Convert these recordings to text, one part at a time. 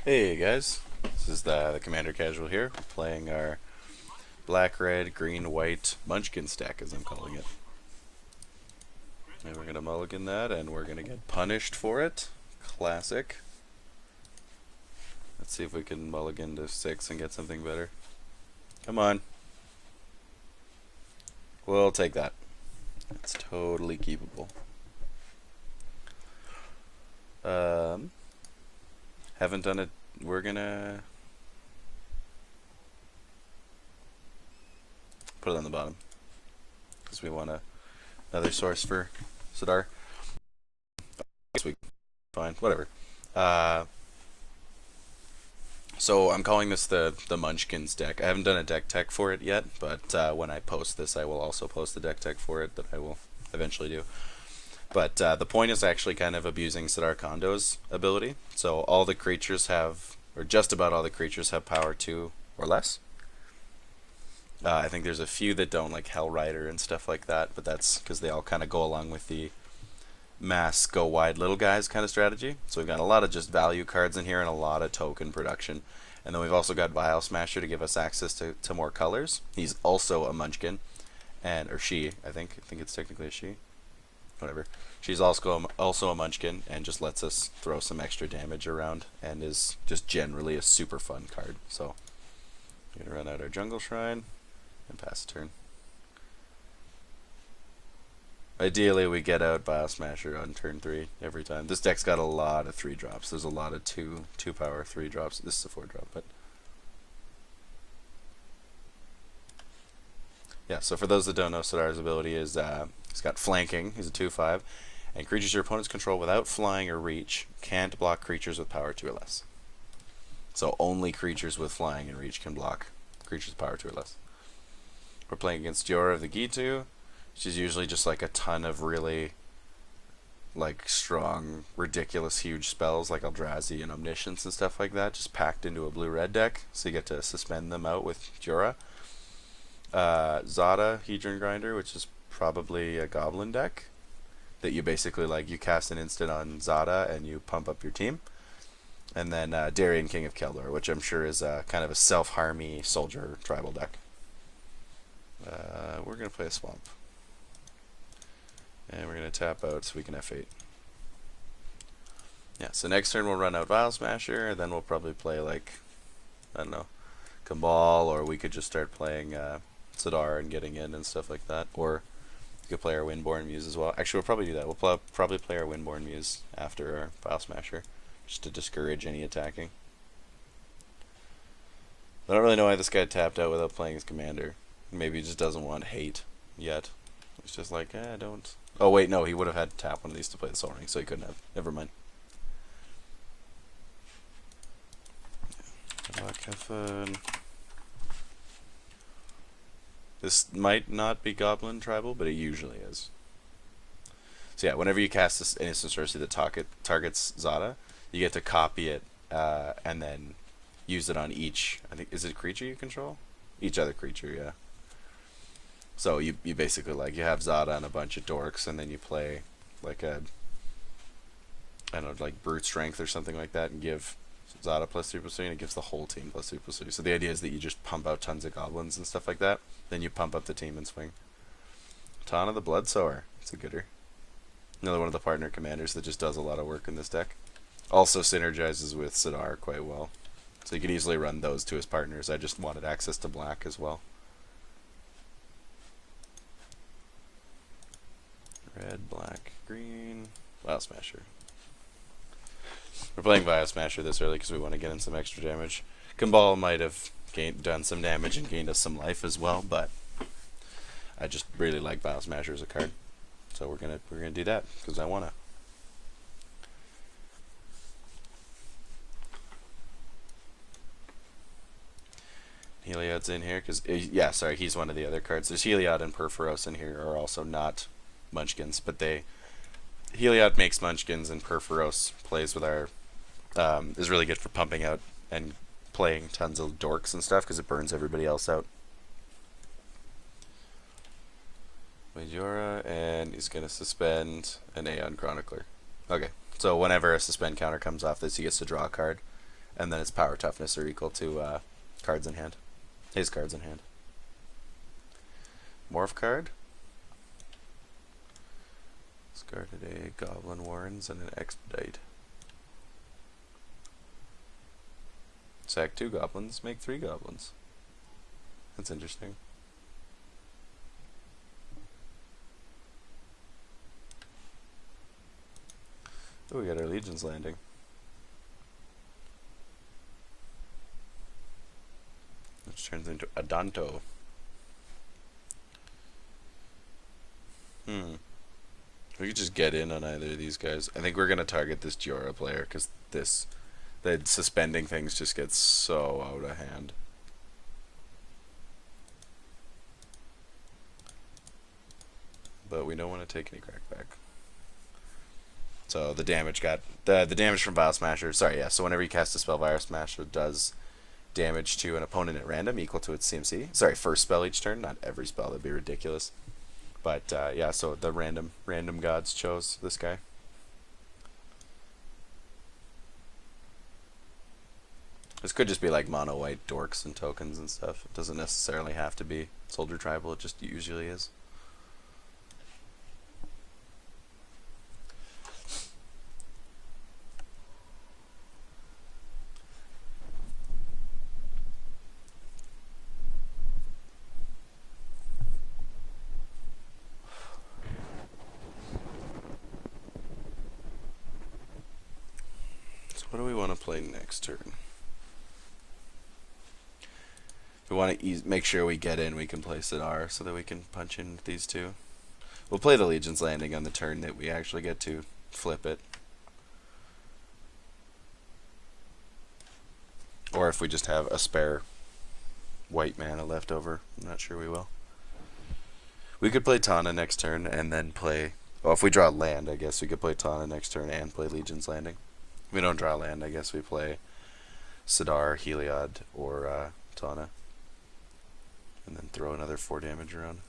Hey guys, this is the Commander Casual here, playing our black, red, green, white Munchkin stack, as I'm calling it. And we're gonna mulligan that, and we're gonna get punished for it. Classic. Let's see if we can mulligan to 6 and get something better. Come on. We'll take that. It's totally keepable. Haven't done it. We're gonna put it on the bottom because we want another source for Sidar. I guess we fine, whatever. Uh, so I'm calling this the Munchkins deck. I haven't done a deck tech for it yet, but when I post this, I will also post the deck tech for it that I will eventually do. But the point is actually kind of abusing Sidar Kondo's ability. So all the creatures have, or just about all the creatures have power 2 or less. I think there's a few that don't, like Hell Rider and stuff like that, but that's because they all kind of go along with the mass go wide little guys kind of strategy. So we've got a lot of just value cards in here and a lot of token production. And then we've also got Vial Smasher to give us access to more colors. He's also a Munchkin, or she, I think it's technically a she. Whatever. She's also a Munchkin and just lets us throw some extra damage around and is just generally a super fun card. So we're gonna run out our Jungle Shrine and pass the turn. Ideally, we get out Bio Smasher on turn 3 every time. This deck's got a lot of 3-drops. There's a lot of 2 power 3-drops. This is a 4-drop, but yeah. So for those that don't know, Sidar's ability is he's got flanking. He's a 2/5, and creatures your opponents control without flying or reach can't block creatures with power 2 or less. So only creatures with flying and reach can block creatures with power 2 or less. We're playing against Jhoira of the Gitu. She's usually just like a ton of really like strong, ridiculous, huge spells like Eldrazi and Omniscience and stuff like that, just packed into a blue-red deck. So you get to suspend them out with Jhoira. Zada, Hedron Grinder, which is probably a goblin deck that you basically like you cast an instant on Zada and you pump up your team. And then Darien, King of Keldor, which I'm sure is kind of a self-harmy soldier tribal deck. We're going to play a Swamp. And we're going to tap out so we can F8. Yeah, so next turn we'll run out Vial Smasher, and then we'll probably play like, I don't know, Cabal, or we could just start playing Sidar and getting in and stuff like that. Or we could play our Windborn Muse as well. Actually, we'll probably do that. We'll probably play our Windborn Muse after our Vial Smasher, just to discourage any attacking. I don't really know why this guy tapped out without playing his commander. Maybe he just doesn't want hate yet. He's just like, I don't. Oh wait, no, he would have had to tap one of these to play the Soul Ring, so he couldn't have. Never mind. Have fun. This might not be Goblin Tribal, but it usually is. So yeah, whenever you cast this instant sorcery that targets Zada, you get to copy it and then use it on each. I think is it a creature you control? Each other creature, yeah. So you basically like you have Zada and a bunch of dorks, and then you play like a I don't know, like brute strength or something like that, and give Zada plus 3/3, and it gives the whole team plus 3/3. So the idea is that you just pump out tons of goblins and stuff like that. Then you pump up the team and swing. Tana the Bloodsower. It's a gooder. Another one of the partner commanders that just does a lot of work in this deck. Also synergizes with Sidar quite well. So you could easily run those two as partners. I just wanted access to black as well. Red, black, green. Vial Smasher. We're playing Vial Smasher this early because we want to get in some extra damage. Cabal might have done some damage and gained us some life as well, but I just really like Vial Smasher as a card, so we're gonna do that because I wanna. Heliod's in here because yeah, sorry, he's one of the other cards. There's Heliod and Perforos in here are also not Munchkins, but Heliod makes Munchkins and Perforos plays with our is really good for pumping out and playing tons of dorks and stuff because it burns everybody else out. Jhoira, and he's gonna suspend an Aeon Chronicler. Okay, so whenever a suspend counter comes off this, he gets to draw a card, and then its power toughness are equal to cards in hand. His cards in hand. Morph card. Discarded a Goblin Warrens and an Expedite. Sack 2 goblins, make 3 goblins. That's interesting. Oh, we got our Legion's Landing. Which turns into Adanto. We could just get in on either of these guys. I think we're going to target this Jhoira player because the suspending things just get so out of hand. But we don't want to take any crackback. So the damage got the damage from Vial Smasher. Sorry, yeah. So whenever you cast a spell, Vial Smasher does damage to an opponent at random equal to its CMC. Sorry, first spell each turn, not every spell. That'd be ridiculous. But yeah, so the random gods chose this guy. This could just be like mono white dorks and tokens and stuff. It doesn't necessarily have to be Soldier Tribal. It just usually is. What do we want to play next turn? We want to make sure we get in, we can play Sidar so that we can punch in these two. We'll play the Legion's Landing on the turn that we actually get to flip it. Or if we just have a spare white mana left over. I'm not sure we will. We could play Tana next turn and then play... Well, if we draw land, I guess we could play Tana next turn and play Legion's Landing. If we don't draw land, I guess we play Sidar, Heliod, or Tana. And then throw another 4 damage around.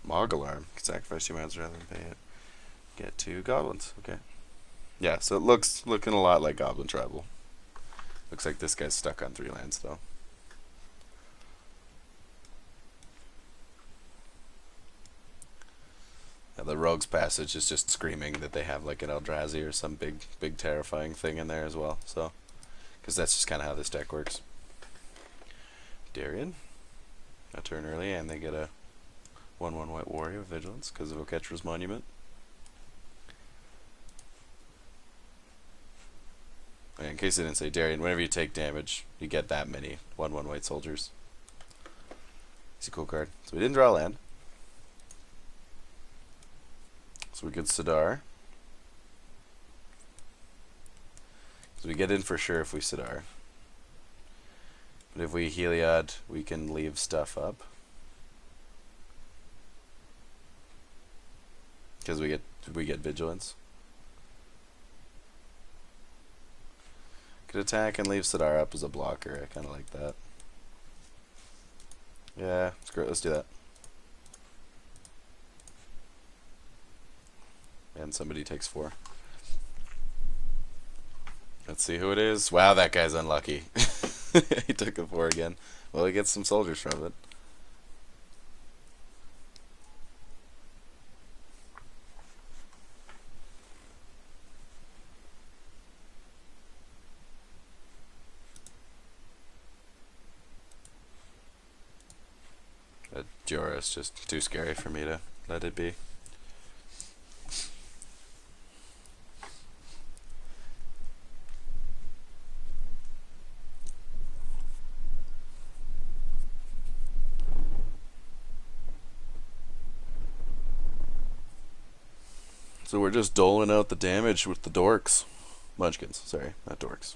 Mog Alarm. Can sacrifice 2 mounts rather than pay it. Get 2 goblins. Okay. Yeah, so it looking a lot like Goblin Tribal. Looks like this guy's stuck on 3 lands though. The Rogue's Passage is just screaming that they have like an Eldrazi or some big terrifying thing in there as well. So, because that's just kind of how this deck works. Darien, a turn early, and they get a 1/1 White Warrior with Vigilance because of Oketra's Monument. And in case I didn't say, Darien, whenever you take damage, you get that many 1/1 White Soldiers. It's a cool card. So we didn't draw land. So we get Sidar. So we get in for sure if we Sidar. But if we Heliod, we can leave stuff up. Because we get Vigilance. Could attack and leave Sidar up as a blocker. I kind of like that. Yeah, screw it. Let's do that. And somebody takes 4. Let's see who it is. Wow, that guy's unlucky. He took a 4 again. Well, he gets some soldiers from it. Jhoira is just too scary for me to let it be. So we're just doling out the damage with the dorks. Munchkins, sorry, not dorks.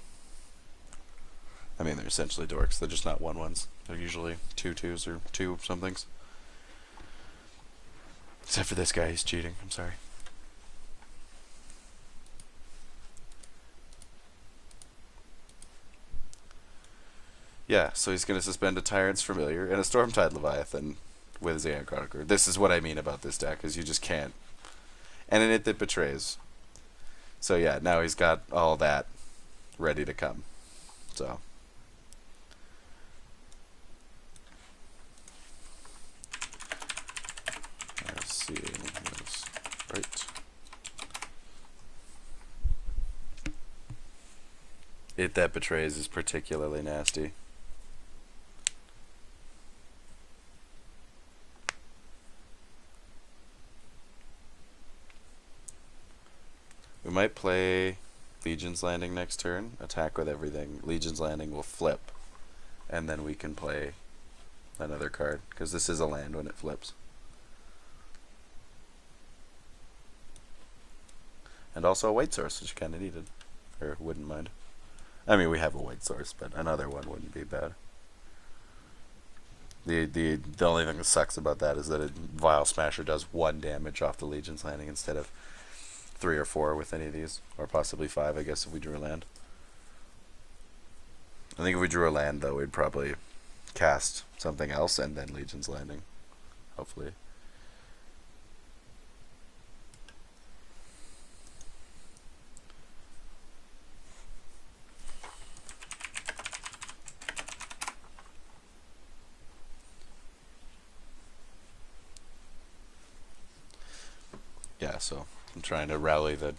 I mean, they're essentially dorks. They're just not 1/1s. They're usually 2/2s or 2 somethings. Except for this guy, he's cheating. I'm sorry. Yeah, so he's going to suspend a Tyrant's Familiar and a Stormtide Leviathan. with Xeon Chronicler. This is what I mean about this deck, is you just can't. And an It That Betrays. So yeah, now he's got all that ready to come. So. Let's see. Right. It That Betrays is particularly nasty. We might play Legion's Landing next turn, attack with everything. Legion's Landing will flip, and then we can play another card, because this is a land when it flips. And also a white source, which kind of needed, or wouldn't mind. I mean, we have a white source, but another one wouldn't be bad. The only thing that sucks about that is that a Vial Smasher does 1 damage off the Legion's Landing instead of 3 or 4 with any of these, or possibly 5, I guess, if we drew a land. I think if we drew a land, though, we'd probably cast something else and then Legion's Landing, hopefully. Yeah, so I'm trying to rally the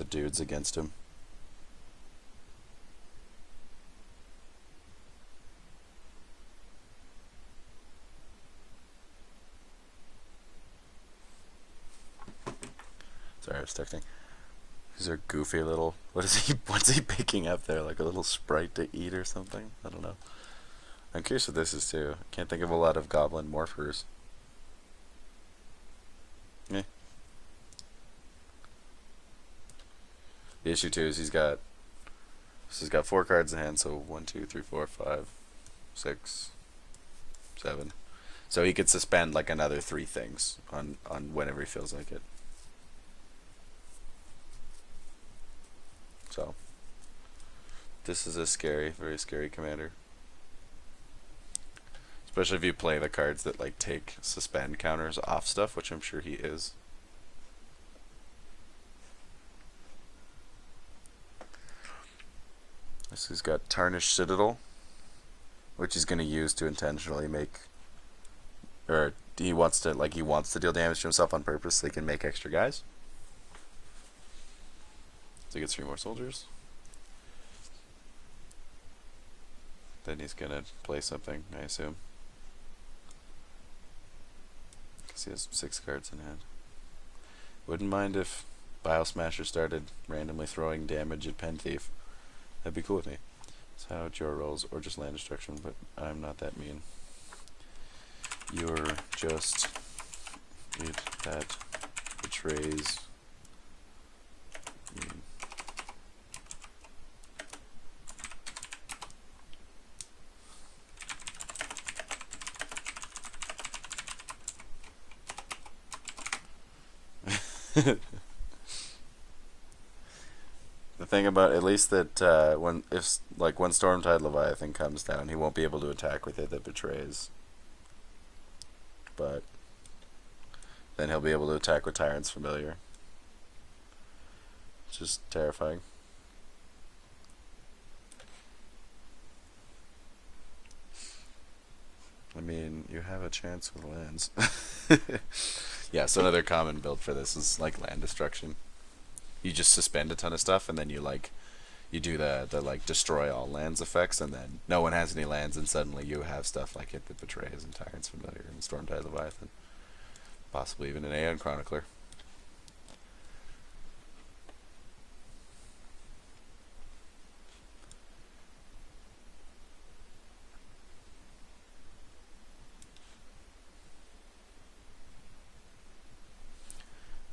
dudes against him. Sorry, I was texting. These are goofy little. What's he picking up there? Like a little sprite to eat or something? I don't know. I'm curious what this is too. I can't think of a lot of goblin morphers. Eh. The issue too is he's got 4 cards in hand, so 1, 2, 3, 4, 5, 6, 7. So he could suspend like another 3 things on whenever he feels like it. So this is a scary, very scary commander. Especially if you play the cards that like take suspend counters off stuff, which I'm sure he is. So he's got Tarnished Citadel, which he's going to use to intentionally make, or he wants to deal damage to himself on purpose so he can make extra guys. So he gets 3 more soldiers. Then he's going to play something, I assume. Because he has 6 cards in hand. Wouldn't mind if Vial Smasher started randomly throwing damage at Pen Thief. That'd be cool with me. That's how Jhoira rolls, or just land destruction, but I'm not that mean. You're just It That Betrays me. The thing about at least that when Stormtide Leviathan comes down, he won't be able to attack with It That Betrays. But then he'll be able to attack with Tyrant's Familiar. It's just terrifying. I mean, you have a chance with lands. Yeah, so another common build for this is like land destruction. You just suspend a ton of stuff, and then you do the like destroy all lands effects, and then no one has any lands, and suddenly you have stuff like It That Betrays and Tyrant's Familiar and Stormtide Leviathan, possibly even an Aeon Chronicler.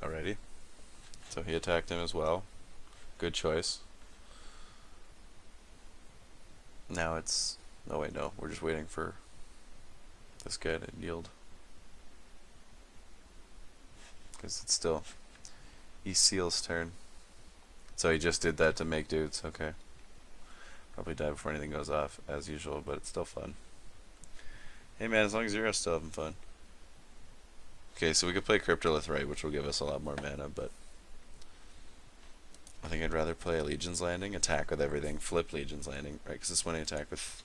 Alrighty. So he attacked him as well. Good choice. Now it's... Oh wait, no. We're just waiting for this guy to yield. Because it's still Seal's turn. So he just did that to make dudes. Okay. Probably die before anything goes off, as usual, but it's still fun. Hey man, as long as you're still having fun. Okay, so we could play Cryptolith Right, which will give us a lot more mana, but I think I'd rather play a Legion's Landing, attack with everything, flip Legion's Landing, right? Because it's when I attack with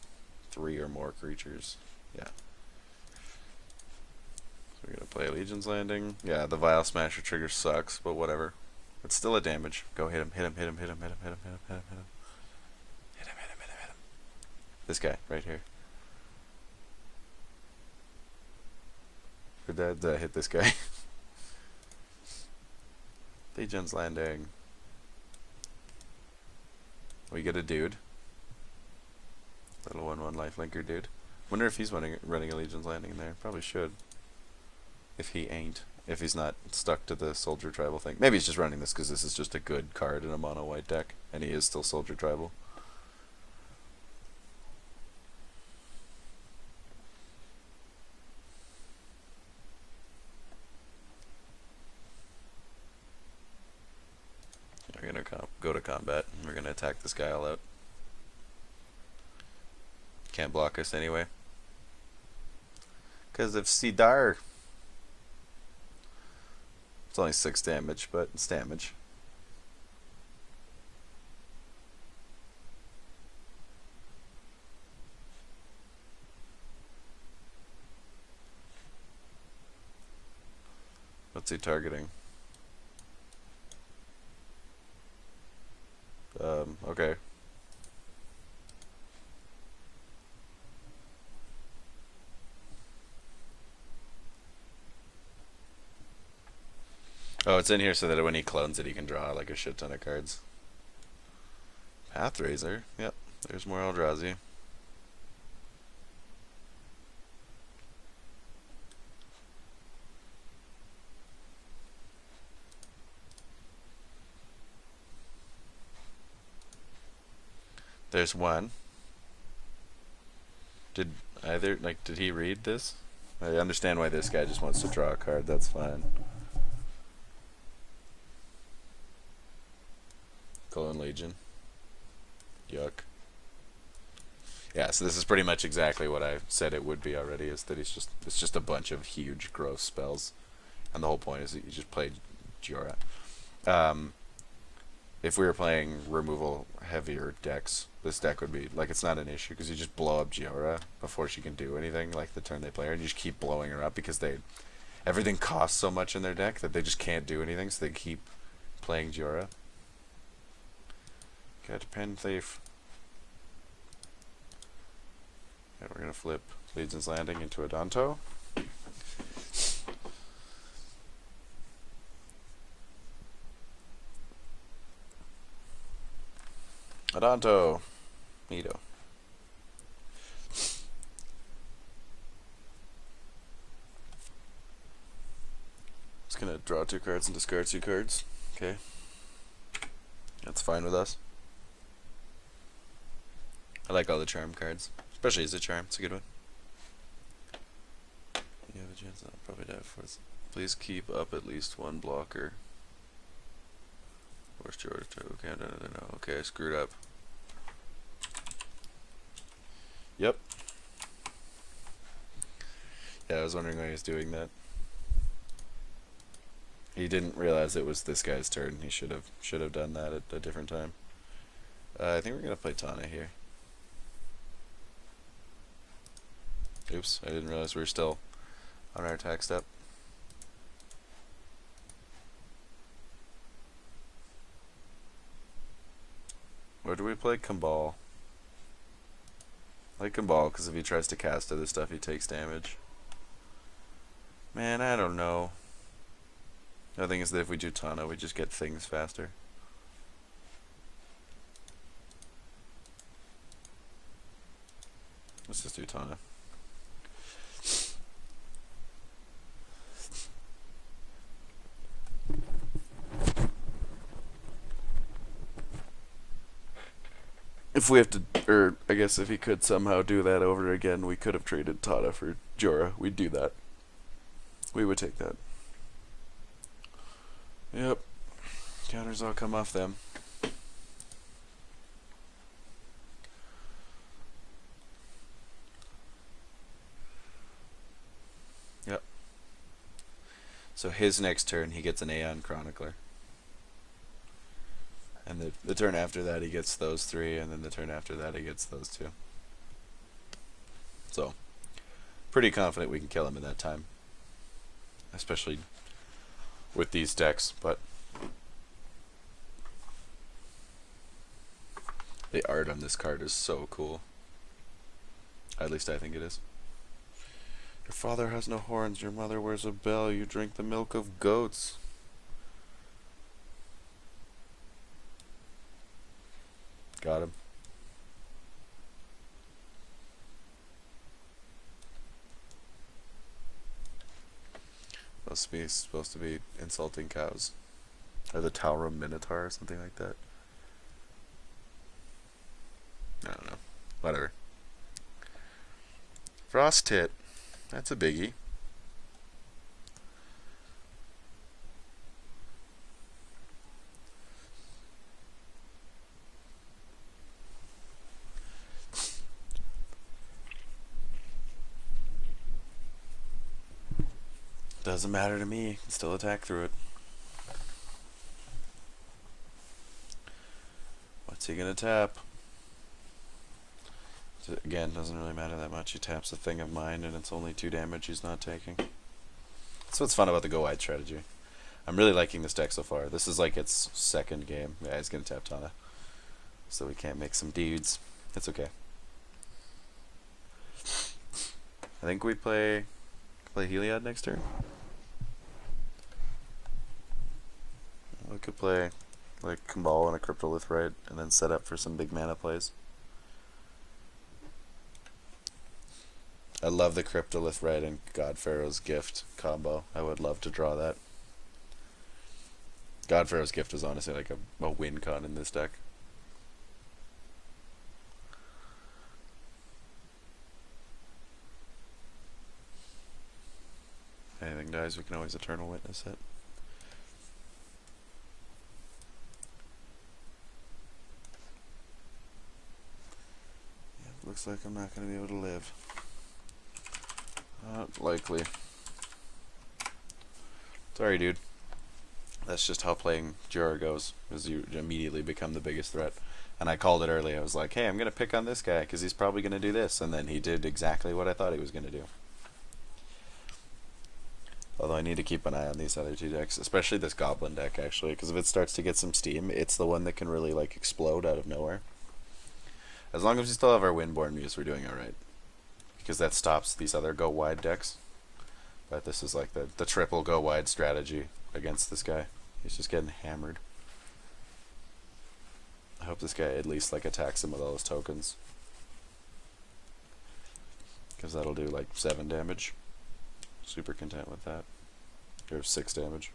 3 or more creatures. Yeah. So we're gonna play a Legion's Landing. Yeah, the Vial Smasher trigger sucks, but whatever. It's still a damage. Go hit him, hit him, hit him, hit him, hit him, hit him, hit him, hit him, hit him. Hit him, hit him, hit him, hit him. This guy, right here. Did I hit this guy? Legion's Landing. We get a dude. Little 1/1 lifelinker dude. Wonder if he's running a Legion's Landing in there. Probably should. If he ain't. If he's not stuck to the Soldier Tribal thing. Maybe he's just running this because this is just a good card in a mono white deck. And he is still Soldier Tribal. We're gonna go to combat. We're gonna attack this guy all out. Can't block us anyway. Because of Sidar. It's only 6 damage, but it's damage. What's he targeting? Okay. Oh, it's in here so that when he clones it, he can draw like a shit ton of cards. Pathrazer. Yep, there's more Eldrazi. There's one. Did he read this? I understand why this guy just wants to draw a card, that's fine. Clone Legion. Yuck. Yeah, so this is pretty much exactly what I said it would be already, is that it's just a bunch of huge gross spells. And the whole point is that you just play Jhoira. If we were playing removal heavier decks, this deck would be like, it's not an issue because you just blow up Jhoira before she can do anything, like the turn they play her, and you just keep blowing her up because everything costs so much in their deck that they just can't do anything, so they keep playing Jhoira. Got Pen Thief. And we're gonna flip Legion's Landing into a Danto. Adanto. Neato. Just gonna draw 2 cards and discard 2 cards. Okay. That's fine with us. I like all the charm cards. Especially as a charm. It's a good one. You have a chance. I'll probably die for it. Please keep up at least 1 blocker. Where's Jhoira? Okay, no. Okay, I screwed up. Yep. Yeah, I was wondering why he was doing that. He didn't realize it was this guy's turn. He should have done that at a different time. I think we're gonna play Tana here. Oops, I didn't realize we were still on our attack step. Or do we play Kambal? I like Kambal because if he tries to cast other stuff, he takes damage. Man, I don't know. The thing is that if we do Tana, we just get things faster. Let's just do Tana. If we have to, or I guess if he could somehow do that over again, we could have traded Tana for Jhoira. We'd do that. We would take that. Yep. Counters all come off them. Yep. So his next turn, he gets an Aeon Chronicler. And the turn after that, he gets those 3, and then the turn after that, he gets those 2. So, pretty confident we can kill him in that time. Especially with these decks, but the art on this card is so cool. At least I think it is. Your father has no horns, your mother wears a bell, you drink the milk of goats. Got him. Supposed to be insulting cows. Or the Taura Minotaur or something like that. I don't know. Whatever. Frost Tit. That's a biggie. Doesn't matter to me. Can still attack through it. What's he gonna tap? Again, doesn't really matter that much. He taps a thing of mine and it's only 2 damage he's not taking. That's what's fun about the go wide strategy. I'm really liking this deck so far. This is like its 2nd game. Yeah, he's gonna tap Tana. So we can't make some dudes. It's okay. I think we play Heliod next turn. We could play like Kambal and a Cryptolith, right? And then set up for some big mana plays. I love the Cryptolith Red and God Pharaoh's Gift combo. I would love to draw that. God Pharaoh's Gift is honestly like a win con in this deck. Anything dies, we can always Eternal Witness it. Yeah, looks like I'm not going to be able to live. Not likely. Sorry, dude. That's just how playing Jhoira goes, because you immediately become the biggest threat. And I called it early. I was like, hey, I'm going to pick on this guy, because he's probably going to do this. And then he did exactly what I thought he was going to do. Although I need to keep an eye on these other 2 decks, especially this Goblin deck, actually, because if it starts to get some steam, it's the one that can really, like, explode out of nowhere. As long as we still have our Windborn Muse, we're doing alright. Because that stops these other go-wide decks. But this is like the triple go-wide strategy against this guy. He's just getting hammered. I hope this guy at least like attacks him with all his tokens. Because that'll do like 7 damage. Super content with that. Or 6 damage.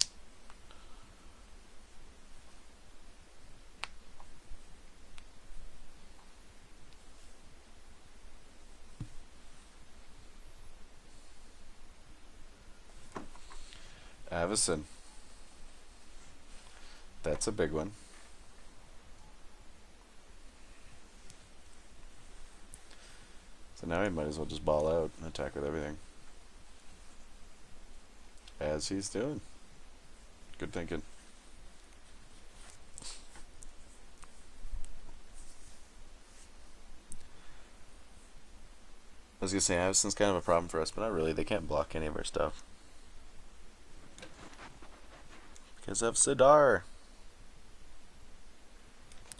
Avacyn. That's a big one. So now he might as well just ball out and attack with everything. As he's doing. Good thinking. I was gonna say Avacyn's kind of a problem for us, but not really. They can't block any of our stuff. Because of Sidar.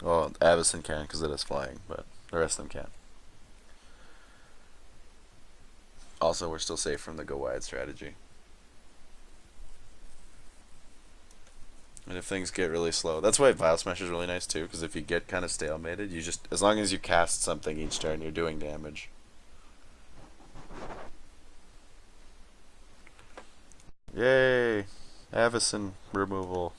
Well, Avacyn can because it is flying, but the rest of them can't. Also, we're still safe from the go wide strategy. And if things get really slow, that's why Vial Smash is really nice too, because if you get kind of stalemated, you just, as long as you cast something each turn, you're doing damage. Yay! Avacyn removal.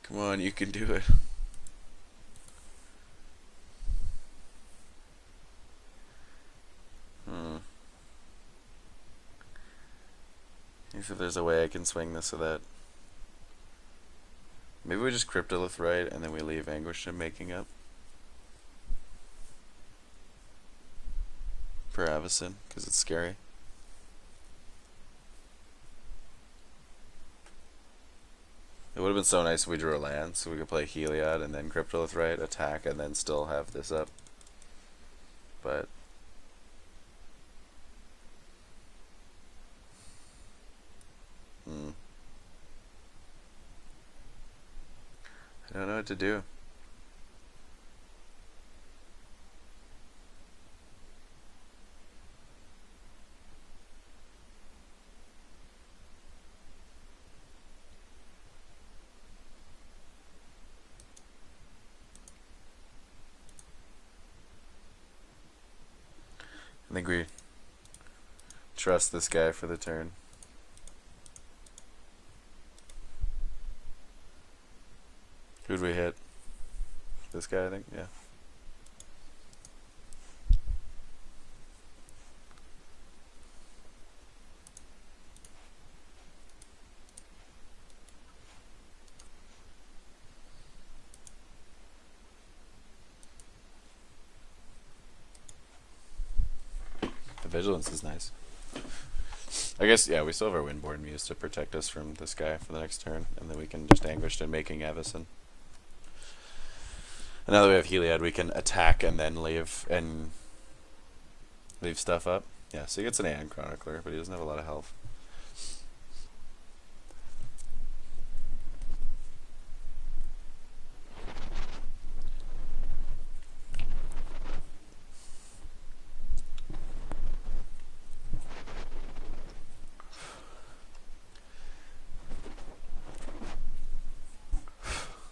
Come on, you can do it. See if there's a way I can swing this so that... Maybe we just Cryptolith right, and then we leave Anguish and Making Up. For Avacyn, because it's scary. It would have been so nice if we drew a land, so we could play Heliod and then Cryptolith right, attack, and then still have this up. But... I don't know what to do. I think we trust this guy for the turn. Who'd we hit? This guy, I think? Yeah. The vigilance is nice. I guess, yeah, we still have our Windborn Muse to protect us from this guy for the next turn, and then we can just Anguish and Making Avacyn. And now that we have Heliod, we can attack and then leave stuff up. Yeah, so he gets an Aeon Chronicler, but he doesn't have a lot of health.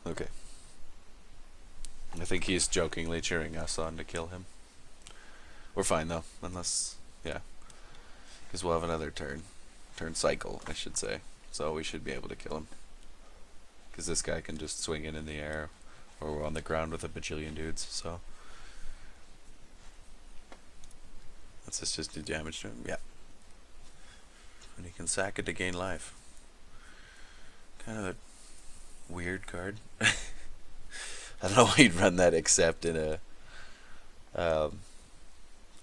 Okay. I think he's jokingly cheering us on to kill him. We're fine though, unless, yeah, because we'll have another turn cycle, I should say. So we should be able to kill him. Because this guy can just swing it in the air, or we're on the ground with a bajillion dudes. So let's just do damage to him. Yeah, and he can sack it to gain life. Kind of a weird card. I don't know why you'd run that except in a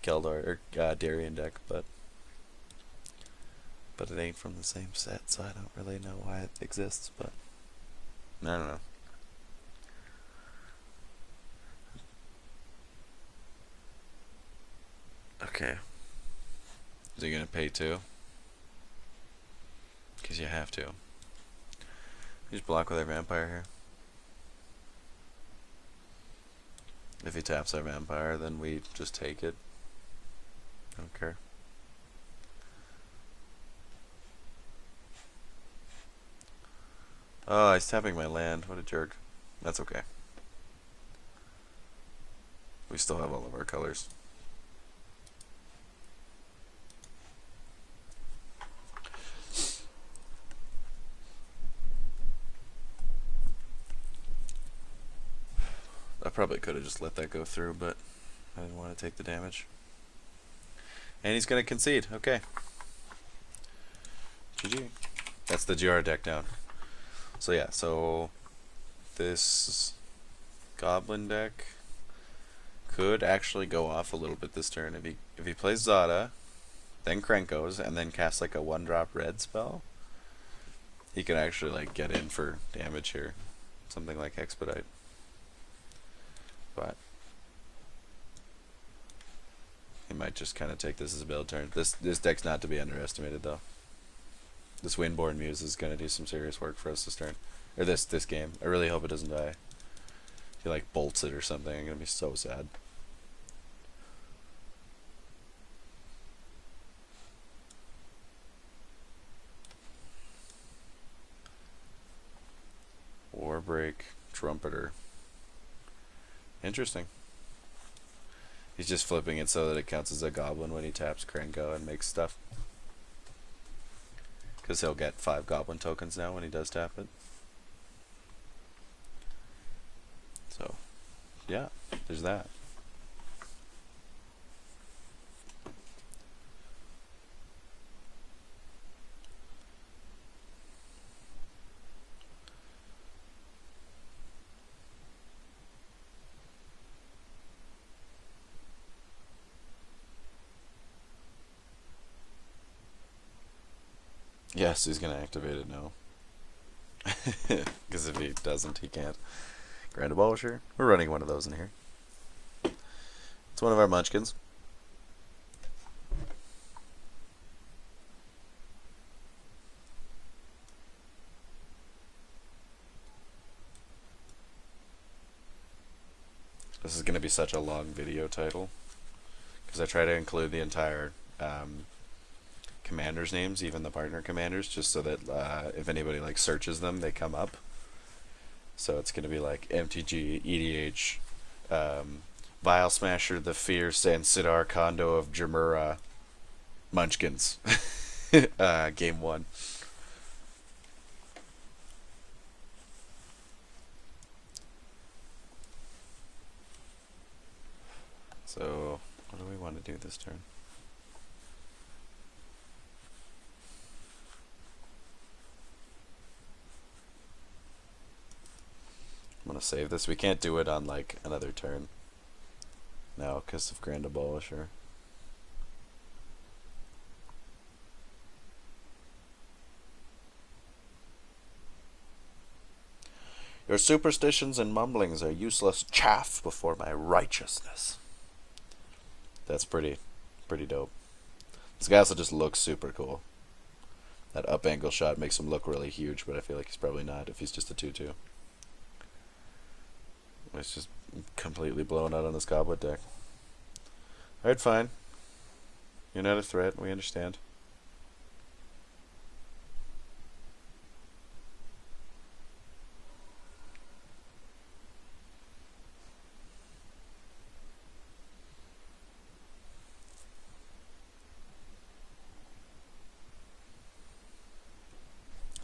Keldar or Darien deck, but it ain't from the same set, so I don't really know why it exists. But I don't know. Okay. Is he gonna pay too? Because you have to. You just block with our vampire here. If he taps our vampire, then we just take it. Don't care. Oh, he's tapping my land. What a jerk. That's okay. We still have all of our colors. I probably could have just let that go through, but I didn't want to take the damage. And he's going to concede. Okay. GG. That's the Jhoira deck down. So yeah, so this goblin deck could actually go off a little bit this turn. If he plays Zada, then Krenkos, and then casts like a 1-drop red spell, he can actually like get in for damage here. Something like Expedite. But he might just kind of take this as a build turn. This deck's not to be underestimated though. This Windborn Muse is going to do some serious work for us this turn. Or this game. I really hope it doesn't die. If he like bolts it or something, I'm going to be so sad. Warbreak, Trumpeter. Interesting. He's just flipping it so that it counts as a goblin when he taps Krenko and makes stuff. Because he'll get 5 goblin tokens now when he does tap it. So, yeah, there's that. Yes, he's gonna activate it now. Because if he doesn't, he can't. Grand Abolisher. We're running one of those in here. It's one of our Munchkins. This is going to be such a long video title because I try to include the entire commanders' names, even the partner commanders, just so that if anybody like searches them, they come up. So it's going to be like MTG, EDH, Vial Smasher, the Fierce, and Sidar Kondo of Jamuraa, Munchkins. Game 1. So, what do we want to do this turn? I'm going to save this. We can't do it on, like, another turn. No, because of Grand Abolisher. Your superstitions and mumblings are useless chaff before my righteousness. That's pretty dope. This guy also just looks super cool. That up angle shot makes him look really huge, but I feel like he's probably not if he's just a 2/2. It's just completely blown out on this goblet deck. Alright, fine. You're not a threat, we understand.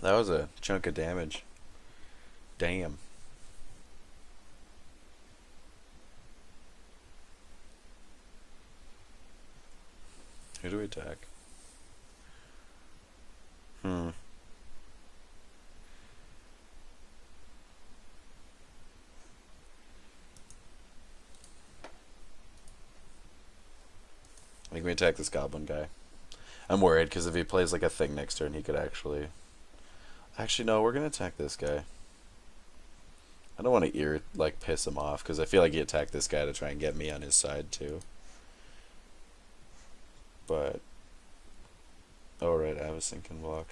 That was a chunk of damage. Damn. Who do we attack? I think we attack this goblin guy. I'm worried because if he plays like a thing next turn, he could actually... Actually, no, we're going to attack this guy. I don't want to piss him off because I feel like he attacked this guy to try and get me on his side too. But... Oh, right, Avacyn can block.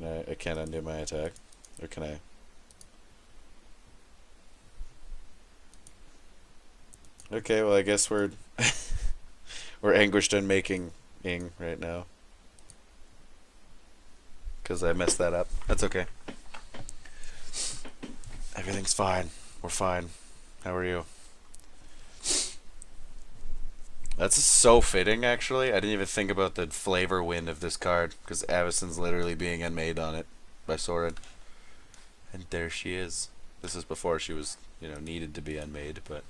I can't undo my attack. Or can I? Okay, well I guess we're... we're anguished on making ing right now. Because I messed that up. That's okay. Everything's fine. We're fine. How are you? That's so fitting, actually. I didn't even think about the flavor win of this card, because Avacyn's literally being unmade on it by Sorin. And there she is. This is before she was, needed to be unmade, but...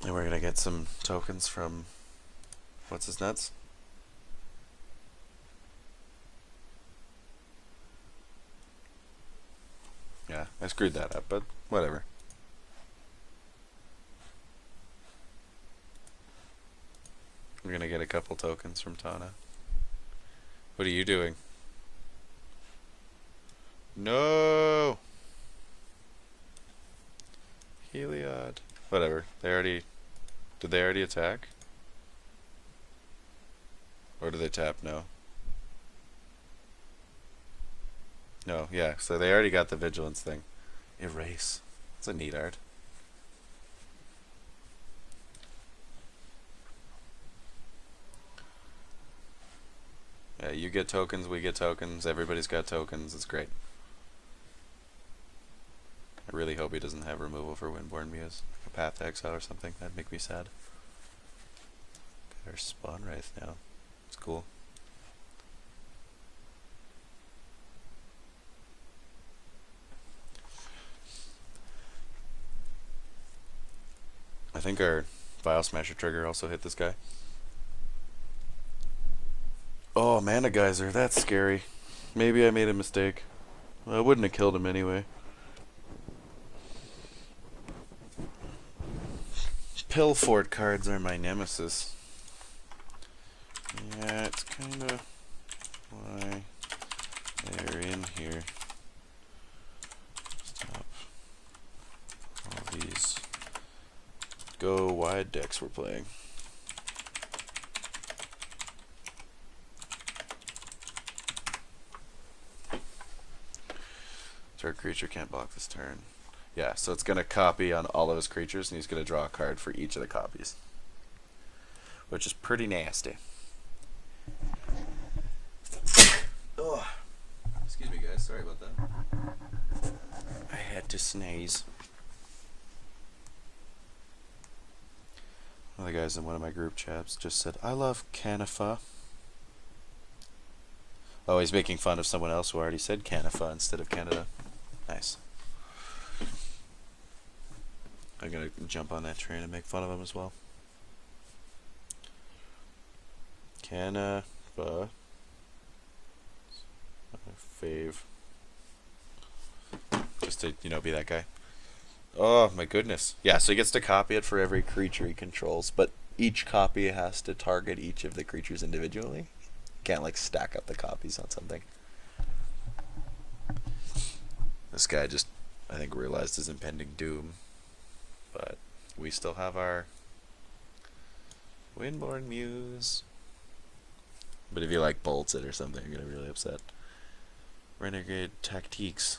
And we're gonna get some tokens from... What's his nuts? Yeah, I screwed that up, but whatever. We're gonna get a couple tokens from Tana. What are you doing? No! Heliod. Whatever. Did they already attack? Or do they tap? No. No, yeah, so they already got the vigilance thing. Erase. It's a neat art. Yeah, you get tokens, we get tokens, everybody's got tokens, it's great. I really hope he doesn't have removal for Windborn Muse. Like a Path to Exile or something, that'd make me sad. Got our Spawn Wraith now. It's cool. I think our Vial Smasher trigger also hit this guy. Oh, Mana Geyser, that's scary. Maybe I made a mistake. Well, I wouldn't have killed him anyway. Pillfort cards are my nemesis. Yeah, it's kind of why they're in here. Stop all these go wide decks we're playing. Target creature can't block this turn. Yeah, so it's going to copy on all of his creatures, and he's going to draw a card for each of the copies. Which is pretty nasty. Oh, excuse me, guys. Sorry about that. I had to sneeze. One of the guys in one of my group chats just said, I love Canifa. Oh, he's making fun of someone else who already said Canifa instead of Canada. Nice. I'm gonna jump on that train and make fun of him as well. Canada, my fave. Just to, you know, be that guy. Oh my goodness. Yeah, so he gets to copy it for every creature he controls, but each copy has to target each of the creatures individually. Can't like stack up the copies on something. This guy just, I think, realized his impending doom. But we still have our Windborn Muse. But if you like bolts it or something, you're gonna be really upset. Renegade Tactiques.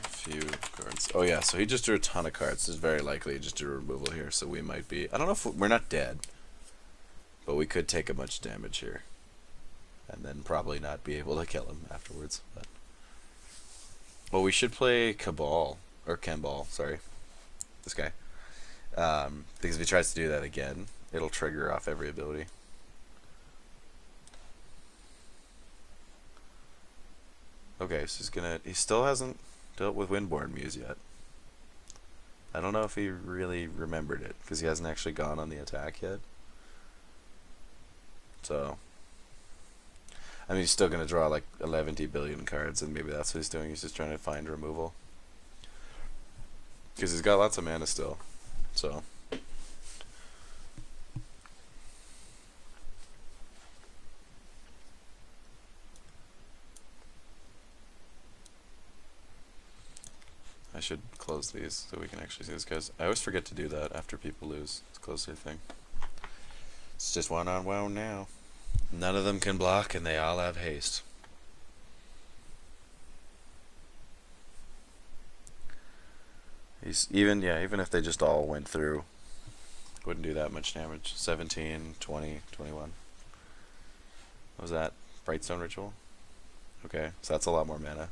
Few cards. Oh yeah, so he just drew a ton of cards. It's very likely he just drew removal here, so we might be, I don't know if we're not dead, but we could take a bunch of damage here and then probably not be able to kill him afterwards. But well, we should play Cabal or Kambal, sorry, this guy, because if he tries to do that again, it'll trigger off every ability. Okay, so he still hasn't dealt with Windborn Muse yet. I don't know if he really remembered it, because he hasn't actually gone on the attack yet. So, I mean, he's still going to draw like 11 billion cards, and maybe that's what he's doing. He's just trying to find removal. Because he's got lots of mana still. So, I should close these so we can actually see this guys. I always forget to do that after people lose. It's close to the thing. It's just one-on-one now. None of them can block, and they all have haste. Even if they just all went through, wouldn't do that much damage. 17, 20, 21. What was that? Brightstone Ritual? Okay, so that's a lot more mana.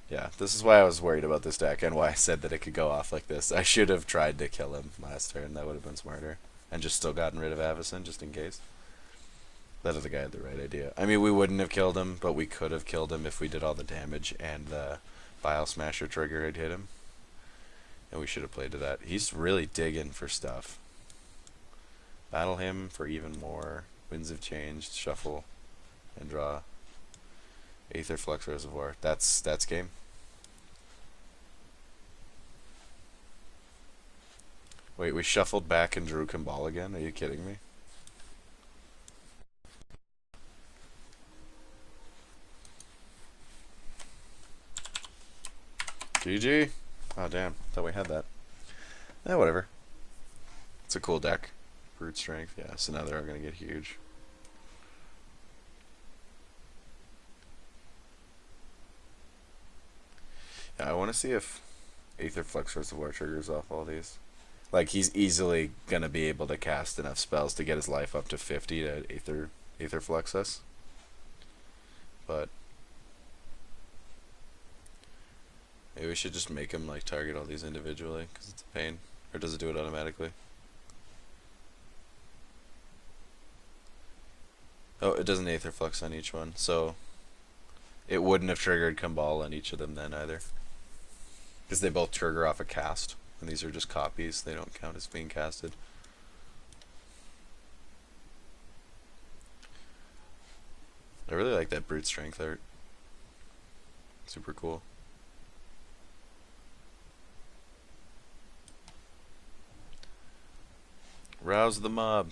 Yeah, this is why I was worried about this deck and why I said that it could go off like this. I should have tried to kill him last turn. That would have been smarter. And just still gotten rid of Avacyn just in case. That other guy had the right idea. I mean, we wouldn't have killed him, but we could have killed him if we did all the damage and the Vial Smasher trigger had hit him. And we should have played to that. He's really digging for stuff. Battle him for even more. Winds of Change, shuffle, and draw. Aether Flux Reservoir. That's game. Wait, we shuffled back and drew Kambal again? Are you kidding me? GG. Oh damn, thought we had that. Eh, whatever. It's a cool deck. Brute Strength, yeah, so now they're all gonna get huge. Yeah, I want to see if Aether Flux Reservoir triggers off all these. Like, he's easily going to be able to cast enough spells to get his life up to 50 to Aether Flux us. But maybe we should just make him, like, target all these individually, because it's a pain. Or does it do it automatically? Oh, it doesn't Aether Flux on each one, so it wouldn't have triggered Kambal on each of them then either. Because they both trigger off a cast, and these are just copies. They don't count as being casted. I really like that brute strength art. Super cool. Rouse the mob.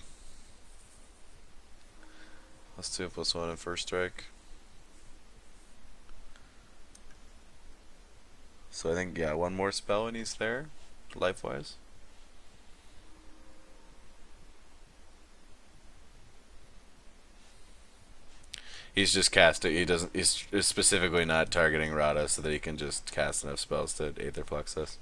+2, +1 in first strike. So I think, yeah, one more spell and he's there, life-wise. He's just casting. He doesn't. He's specifically not targeting Rada so that he can just cast enough spells to Aetherflux us.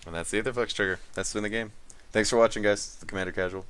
And that's the Aetherflux trigger. That's in the game. Thanks for watching, guys. The Commander Casual.